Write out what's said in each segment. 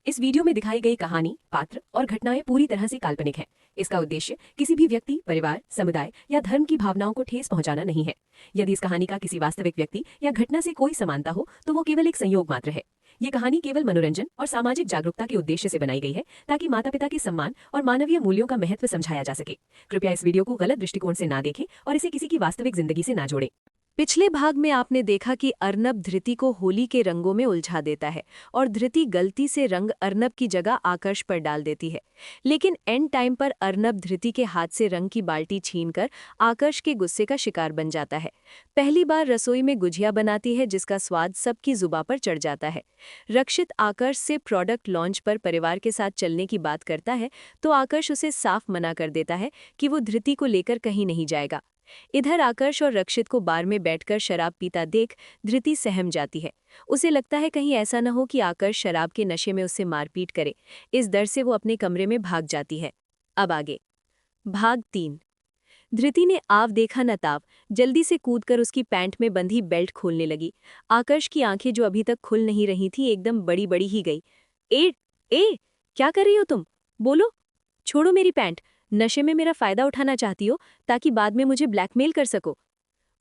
इस वीडियो में दिखाई गई कहानी, पात्र और घटनाएं पूरी तरह से काल्पनिक हैं। इसका उद्देश्य किसी भी व्यक्ति, परिवार, समुदाय या धर्म की भावनाओं को ठेस पहुंचाना नहीं है। यदि इस कहानी का किसी वास्तविक व्यक्ति या घटना से कोई समानता हो तो वो केवल एक संयोग मात्र है। ये कहानी केवल मनोरंजन और सामाजिक जागरूकता के उद्देश्य से बनाई गई है, ताकि माता पिता के सम्मान और मानवीय मूल्यों का महत्व समझाया जा सके। कृपया इस वीडियो को गलत दृष्टिकोण से ना देखें और इसे किसी की वास्तविक जिंदगी से ना जोड़ें। पिछले भाग में आपने देखा कि अर्नब धृति को होली के रंगों में उलझा देता है और धृति गलती से रंग अर्नब की जगह आकर्ष पर डाल देती है। लेकिन एंड टाइम पर अर्नब धृति के हाथ से रंग की बाल्टी छीनकर आकर्ष के गुस्से का शिकार बन जाता है। पहली बार रसोई में गुजिया बनाती है, जिसका स्वाद सबकी जुबां पर चढ़ जाता है। रक्षित आकर्ष से प्रोडक्ट लॉन्च पर परिवार के साथ चलने की बात करता है तो आकर्ष उसे साफ मना कर देता है कि वो धृति को लेकर कहीं नहीं जाएगा। इधर आकर्ष और रक्षित को बार में बैठकर शराब पीता देख धृति सहम जाती है। उसे लगता है कहीं ऐसा न हो कि आकर्ष शराब के नशे में उससे मारपीट करे। इस डर से वो अपने कमरे में भाग जाती है। अब आगे भाग 3। धृति ने आव देखा न ताव, जल्दी से कूदकर उसकी पैंट में बंधी बेल्ट खोलने लगी। आकर्ष की आंखें जो अभी तक खुल नहीं रही थी, एकदम बड़ी बड़ी ही गई। ए ए क्या कर रही हो तुम? बोलो, छोड़ो मेरी पैंट। नशे में मेरा फायदा उठाना चाहती हो ताकि बाद में मुझे ब्लैकमेल कर सको।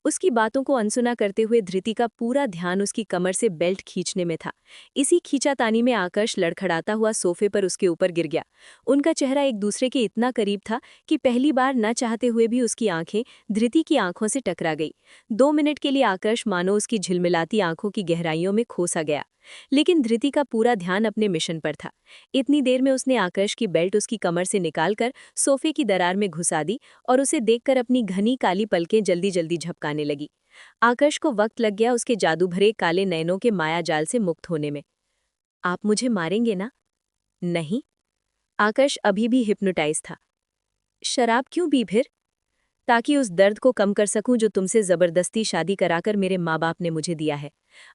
उसकी बातों को अनसुना करते हुए धृति का पूरा ध्यान उसकी कमर से बेल्ट खींचने में था। इसी खींचातानी में आकर्ष लड़खड़ाता हुआ सोफे पर उसके ऊपर गिर गया। उनका चेहरा एक दूसरे के इतना करीब था कि पहली बार न चाहते हुए भी उसकी आंखें धृति की आंखों से टकरा गई। 2 मिनट के लिए आकर्ष मानो उसकी झिलमिलाती आंखों की गहराइयों में खो सा गया, लेकिन धृति का पूरा ध्यान अपने मिशन पर था। इतनी देर में उसने आकर्ष की बेल्ट उसकी कमर से निकालकर सोफे की दरार में घुसा दी और उसे देखकर अपनी घनी काली पलकें जल्दी जल्दी झपकाने लगी। आकर्ष को वक्त लग गया उसके जादू भरे काले नयनों के माया जाल से मुक्त होने में। आप मुझे मारेंगे ना? नहीं। आकर्ष अभी भी हिप्नोटाइज था। शराब क्यों पी फिर? ताकि उस दर्द को कम कर सकूं जो तुमसे जबरदस्ती शादी कराकर मेरे माँ बाप ने मुझे दिया है।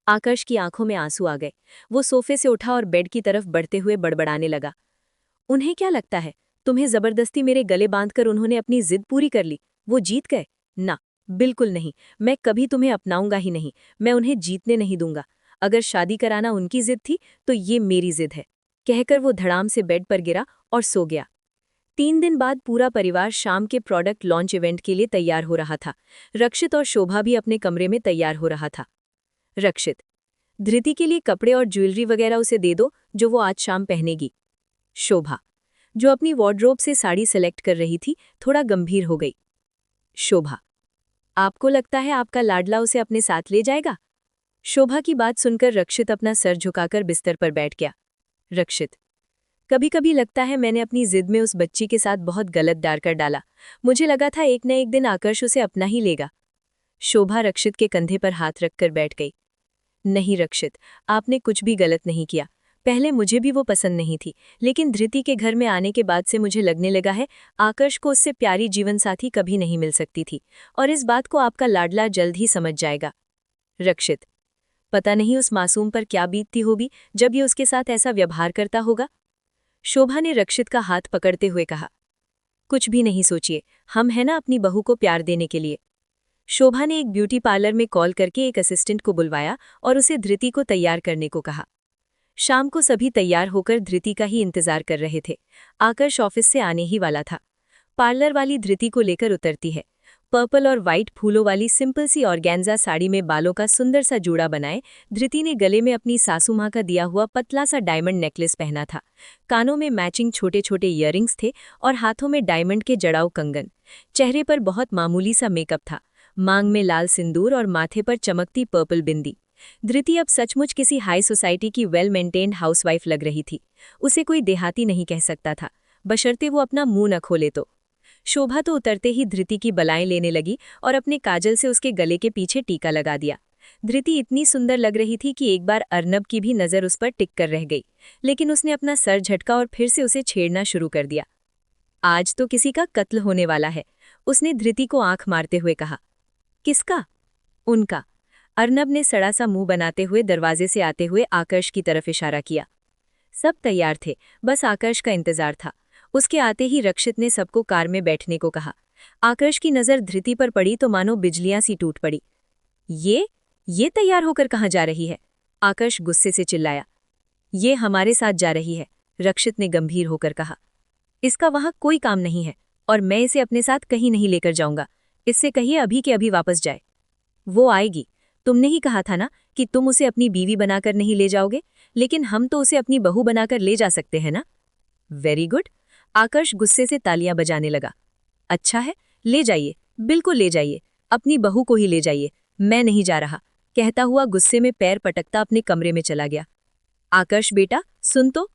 आकर्ष की आंखों में आंसू आ गए। वो सोफे से उठा और बेड की तरफ बढ़ते हुए बड़बड़ाने लगा। उन्हें क्या लगता है, तुम्हें जबरदस्ती मेरे गले बांधकर उन्होंने अपनी जिद पूरी कर ली? वो जीत गए? ना, बिल्कुल नहीं। मैं कभी तुम्हें अपनाऊंगा ही नहीं। मैं उन्हें जीतने नहीं दूंगा। अगर शादी कराना उनकी जिद थी तो ये मेरी जिद है, कहकर वो धड़ाम से बेड पर गिरा और सो गया। 3 दिन बाद पूरा परिवार शाम के प्रोडक्ट लॉन्च इवेंट के लिए तैयार हो रहा था। रक्षित और शोभा भी अपने कमरे में तैयार हो रहा था। रक्षित, धृति के लिए कपड़े और ज्वेलरी वगैरह उसे दे दो जो वो आज शाम पहनेगी। शोभा, जो अपनी वार्डरोब से साड़ी सेलेक्ट कर रही थी, थोड़ा गंभीर हो गई। शोभा, आपको लगता है आपका लाडला उसे अपने साथ ले जाएगा? शोभा की बात सुनकर रक्षित अपना सर झुकाकर बिस्तर पर बैठ गया। रक्षित, कभी कभी लगता है मैंने अपनी जिद में उस बच्ची के साथ बहुत गलत डालकर डाला। मुझे लगा था एक न एक दिन आकर्ष उसे अपना ही लेगा। शोभा रक्षित के कंधे पर हाथ रखकर बैठ गई। नहीं रक्षित, आपने कुछ भी गलत नहीं किया। पहले मुझे भी वो पसंद नहीं थी, लेकिन धृति के घर में आने के बाद से मुझे लगने लगा है आकर्ष को उससे प्यारी जीवनसाथी कभी नहीं मिल सकती थी, और इस बात को आपका लाडला जल्द ही समझ जाएगा। रक्षित, पता नहीं उस मासूम पर क्या बीतती होगी जब ये उसके साथ ऐसा व्यवहार करता होगा। शोभा ने रक्षित का हाथ पकड़ते हुए कहा, कुछ भी नहीं सोचिए, हम है ना अपनी बहू को प्यार देने के लिए। शोभा ने एक ब्यूटी पार्लर में कॉल करके एक असिस्टेंट को बुलवाया और उसे धृति को तैयार करने को कहा। शाम को सभी तैयार होकर धृति का ही इंतजार कर रहे थे। आकर्ष ऑफिस से आने ही वाला था। पार्लर वाली धृति को लेकर उतरती है। पर्पल और वाइट फूलों वाली सिंपल सी ऑर्गेन्जा साड़ी में बालों का सुंदर सा जूड़ा बनाए धृति ने गले में अपनी सासू माँ का दिया हुआ पतला सा डायमंड नेकलेस पहना था। कानों में मैचिंग छोटे छोटे ईयरिंग्स थे और हाथों में डायमंड के जड़ाऊ कंगन। चेहरे पर बहुत मामूली सा मेकअप था। मांग में लाल सिंदूर और माथे पर चमकती पर्पल बिंदी। धृति अब सचमुच किसी हाई सोसाइटी की वेल मेंटेन्ड हाउसवाइफ लग रही थी। उसे कोई देहाती नहीं कह सकता था, बशर्ते वो अपना मुंह न खोले तो। शोभा तो उतरते ही धृति की बलाएं लेने लगी और अपने काजल से उसके गले के पीछे टीका लगा दिया। धृति इतनी सुंदर लग रही थी कि एक बार अर्नब की भी नज़र उस पर टिक कर रह गई, लेकिन उसने अपना सर झटका और फिर से उसे छेड़ना शुरू कर दिया। आज तो किसी का कत्ल होने वाला है, उसने धृति को आंख मारते हुए कहा। किसका? उनका। अर्नब ने सड़ा सा मुंह बनाते हुए दरवाजे से आते हुए आकर्ष की तरफ इशारा किया। सब तैयार थे, बस आकर्ष का इंतजार था। उसके आते ही रक्षित ने सबको कार में बैठने को कहा। आकर्ष की नज़र धृति पर पड़ी तो मानो बिजलियां सी टूट पड़ी। ये तैयार होकर कहाँ जा रही है? आकर्ष गुस्से से चिल्लाया। ये हमारे साथ जा रही है, रक्षित ने गंभीर होकर कहा। इसका वहां कोई काम नहीं है और मैं इसे अपने साथ कहीं नहीं लेकर जाऊंगा। इससे कहिए अभी के अभी वापस जाए। वो आएगी। तुमने ही कहा था ना कि तुम उसे अपनी बीवी बनाकर नहीं ले जाओगे, लेकिन हम तो उसे अपनी बहू बनाकर ले जा सकते हैं ना। Very good. आकर्ष गुस्से से तालियां बजाने लगा। अच्छा है, ले जाइए, बिल्कुल ले जाइए, अपनी बहू को ही ले जाइए, मैं नहीं जा रहा, कहता हुआ गुस्से में पैर पटकता अपने कमरे में चला गया। आकर्ष बेटा सुन तो,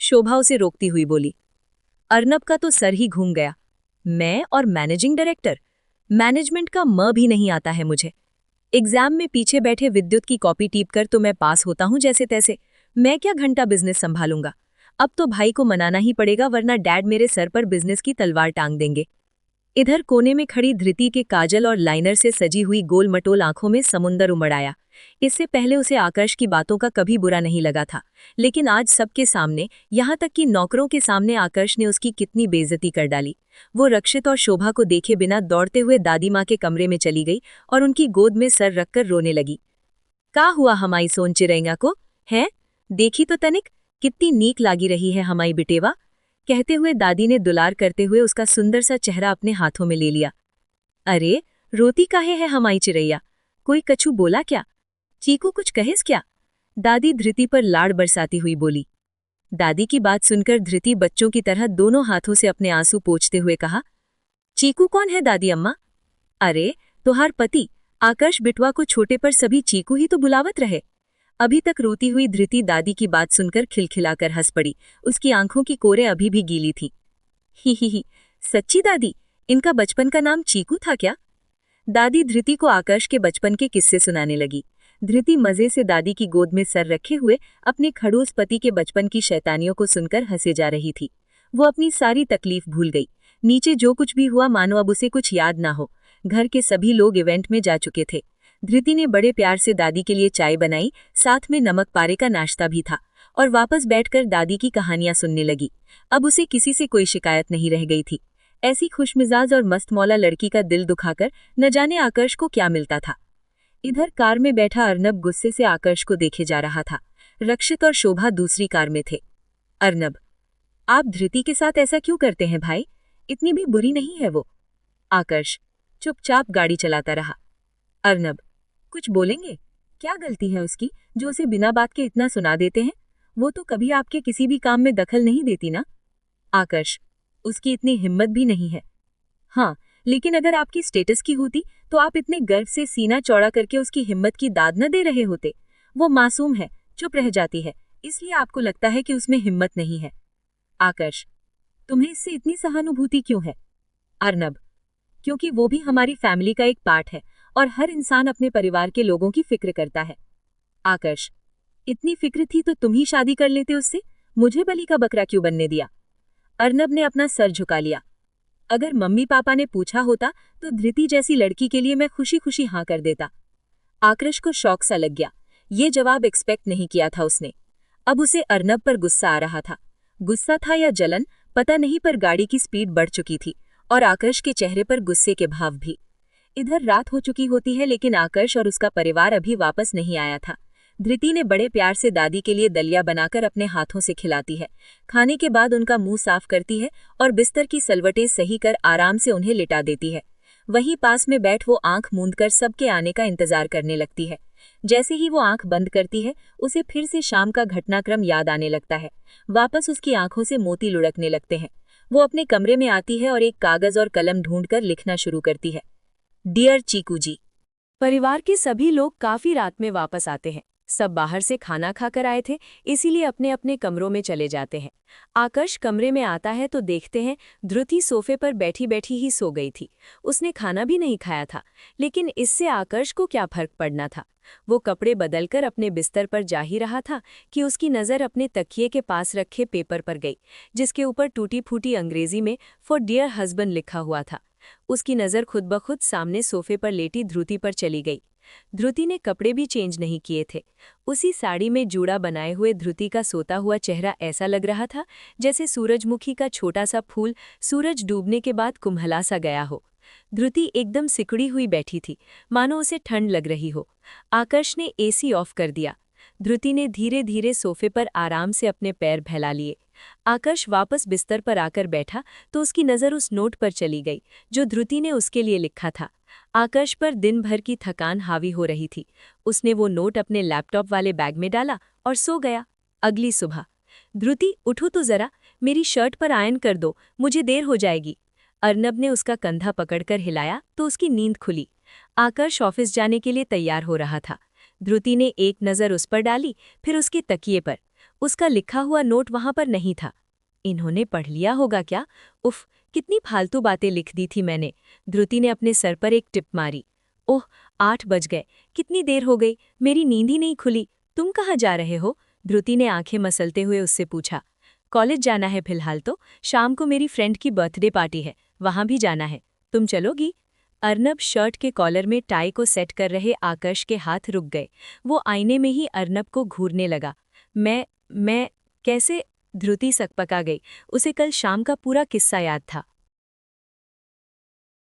शोभा उसे रोकती हुई बोली। अर्नब का तो सर ही घूम गया। मैं और मैनेजिंग डायरेक्टर, मैनेजमेंट का म भी नहीं आता है मुझे। एग्जाम में पीछे बैठे विद्युत की कॉपी टीप कर तो मैं पास होता हूं जैसे तैसे, मैं क्या घंटा बिजनेस संभालूंगा। अब तो भाई को मनाना ही पड़ेगा वरना डैड मेरे सर पर बिजनेस की तलवार टांग देंगे। इधर कोने में खड़ी धृति के काजल और लाइनर से सजी हुई गोल मटोल आंखों में समुंदर उमड़ आया। इससे पहले उसे आकर्ष की बातों का कभी बुरा नहीं लगा था, लेकिन आज सबके सामने, यहाँ तक कि नौकरों के सामने आकर्ष ने उसकी कितनी बेइज्जती कर डाली। वो रक्षित और शोभा को देखे बिना दौड़ते हुए दादी माँ के कमरे में चली गई और उनकी गोद में सर रखकर रोने लगी। का हुआ हमारी सोन चिरैया को, है? देखी तो तनिक, कितनी नीक लागी रही है हमारी बिटेवा, कहते हुए दादी ने दुलार करते हुए उसका सुंदर सा चेहरा अपने हाथों में ले लिया। अरे रोती काहे है हमारी चिरैया, कोई कछु बोला क्या? चीकू कुछ कहेस क्या? दादी धृति पर लाड़ बरसाती हुई बोली। दादी की बात सुनकर धृति बच्चों की तरह दोनों हाथों से अपने आंसू पोंछते हुए कहा, चीकू कौन है दादी अम्मा? अरे तुहार पति आकर्ष बिटवा को छोटे पर सभी चीकू ही तो बुलावत रहे। अभी तक रोती हुई धृति दादी की बात सुनकर खिलखिलाकर हंस पड़ी। उसकी आंखों की कोरे अभी भी गीली थी। ही, सच्ची दादी, इनका बचपन का नाम चीकू था क्या? दादी धृति को आकर्ष के बचपन के किस्से सुनाने लगी। धृति मजे से दादी की गोद में सर रखे हुए अपने खड़ूस पति के बचपन की शैतानियों को सुनकर हंसे जा रही थी। वो अपनी सारी तकलीफ भूल गई। नीचे जो कुछ भी हुआ मानो अब उसे कुछ याद ना हो। घर के सभी लोग इवेंट में जा चुके थे। धृति ने बड़े प्यार से दादी के लिए चाय बनाई, साथ में नमक पारे का नाश्ता भी था, और वापस बैठकर दादी की कहानियां सुनने लगी। अब उसे किसी से कोई शिकायत नहीं रह गई थी। ऐसी खुशमिजाज और मस्तमौला लड़की का दिल दुखाकर न जाने आकर्ष को क्या मिलता था। इधर कार में बैठा अर्नब गुस्से से आकर्ष को देखे जा रहा था। रक्षित और शोभा दूसरी कार में थे। अर्नब, आप धृति के साथ ऐसा क्यों करते हैं भाई? इतनी भी बुरी नहीं है वो। आकर्ष चुपचाप गाड़ी चलाता रहा। अर्नब, कुछ बोलेंगे? क्या गलती है उसकी जो उसे बिना बात के इतना सुना देते हैं? वो तो कभी आपके किसी भी काम में दखल नहीं देती ना। आकर्ष, उसकी इतनी हिम्मत भी नहीं है। हाँ, लेकिन अगर आपकी स्टेटस की होती तो आप इतने गर्व से सीना चौड़ा करके उसकी हिम्मत की दाद न दे रहे होते। वो मासूम है, चुप रह जाती है, इसलिए आपको लगता है कि उसमें हिम्मत नहीं है। आकर्ष, तुम्हें इससे इतनी सहानुभूति क्यों है? अर्नब, क्योंकि वो भी हमारी फैमिली का एक पार्ट है और हर इंसान अपने परिवार के लोगों की फिक्र करता है। आकर्ष, इतनी फिक्र थी तो तुम ही शादी कर लेते उससे, मुझे बलि का बकरा क्यों बनने दिया? अर्नब ने अपना सर झुका लिया। अगर मम्मी पापा ने पूछा होता तो धृति जैसी लड़की के लिए मैं खुशी खुशी हाँ कर देता। आकर्ष को शौक सा लग गया। ये जवाब एक्सपेक्ट नहीं किया था उसने। अब उसे अर्नब पर गुस्सा आ रहा था। गुस्सा था या जलन पता नहीं, पर गाड़ी की स्पीड बढ़ चुकी थी और आकर्ष के चेहरे पर गुस्से के भाव भी। इधर रात हो चुकी होती है लेकिन आकर्ष और उसका परिवार अभी वापस नहीं आया था। धृति ने बड़े प्यार से दादी के लिए दलिया बनाकर अपने हाथों से खिलाती है। खाने के बाद उनका मुंह साफ करती है और बिस्तर की सलवटें सही कर आराम से उन्हें लिटा देती है। वहीं पास में बैठ वो आंख मूंदकर सबके आने का इंतजार करने लगती है। जैसे ही वो आंख बंद करती है उसे फिर से शाम का घटनाक्रम याद आने लगता है। वापस उसकी आंखों से मोती लुढ़कने लगते हैं। वो अपने कमरे में आती है और एक कागज और कलम ढूंढकर लिखना शुरू करती है। डियर चीकू जी। परिवार के सभी लोग काफी रात में वापस आते हैं। सब बाहर से खाना खाकर आए थे, इसीलिए अपने अपने कमरों में चले जाते हैं। आकर्ष कमरे में आता है तो देखते हैं धृति सोफे पर बैठी बैठी ही सो गई थी। उसने खाना भी नहीं खाया था, लेकिन इससे आकर्ष को क्या फर्क पड़ना था। वो कपड़े बदलकर अपने बिस्तर पर जा ही रहा था कि उसकी नज़र अपने तकिए के पास रखे पेपर पर गई, जिसके ऊपर टूटी फूटी अंग्रेजी में फॉर डियर हस्बैंड लिखा हुआ था। उसकी नज़र खुद ब खुद सामने सोफे पर लेटी धृति पर चली गई। धृति ने कपड़े भी चेंज नहीं किए थे। उसी साड़ी में जूड़ा बनाए हुए धृति का सोता हुआ चेहरा ऐसा लग रहा था जैसे सूरजमुखी का छोटा सा फूल सूरज डूबने के बाद कुम्हला सा गया हो। धृति एकदम सिकुड़ी हुई बैठी थी, मानो उसे ठंड लग रही हो। आकर्ष ने एसी ऑफ कर दिया। धृति ने धीरे धीरे सोफे पर आराम से अपने पैर फैला लिए। आकर्ष वापस बिस्तर पर आकर बैठा तो उसकी नज़र उस नोट पर चली गई जो धृति ने उसके लिए लिखा था। आकर्ष पर दिन भर की थकान हावी हो रही थी। उसने वो नोट अपने लैपटॉप वाले बैग में डाला और सो गया। अगली सुबह, धृति उठो तो जरा, मेरी शर्ट पर आयन कर दो, मुझे देर हो जाएगी। अर्नब ने उसका कंधा पकड़कर हिलाया तो उसकी नींद खुली। आकर्ष ऑफिस जाने के लिए तैयार हो रहा था। धृति ने एक नज़र उस पर डाली, फिर उसके तकिए पर। उसका लिखा हुआ नोट वहां पर नहीं था। इन्होंने पढ़ लिया होगा क्या? उफ, कितनी फालतू बातें लिख दी थी मैंने। धृति ने अपने सर पर एक टिप मारी। ओह, 8 बज गए, कितनी देर हो गई, मेरी नींद ही नहीं खुली। तुम कहाँ जा रहे हो? धृति ने आंखें मसलते हुए उससे पूछा। कॉलेज जाना है फिलहाल तो, शाम को मेरी फ्रेंड की बर्थडे पार्टी है, वहां भी जाना है। तुम चलोगी? अर्नब शर्ट के कॉलर में टाई को सेट कर रहे आकर्ष के हाथ रुक गए। वो आईने में ही अर्नब को घूरने लगा। मैं कैसे? धृति सकपका गई। उसे कल शाम का पूरा किस्सा याद था।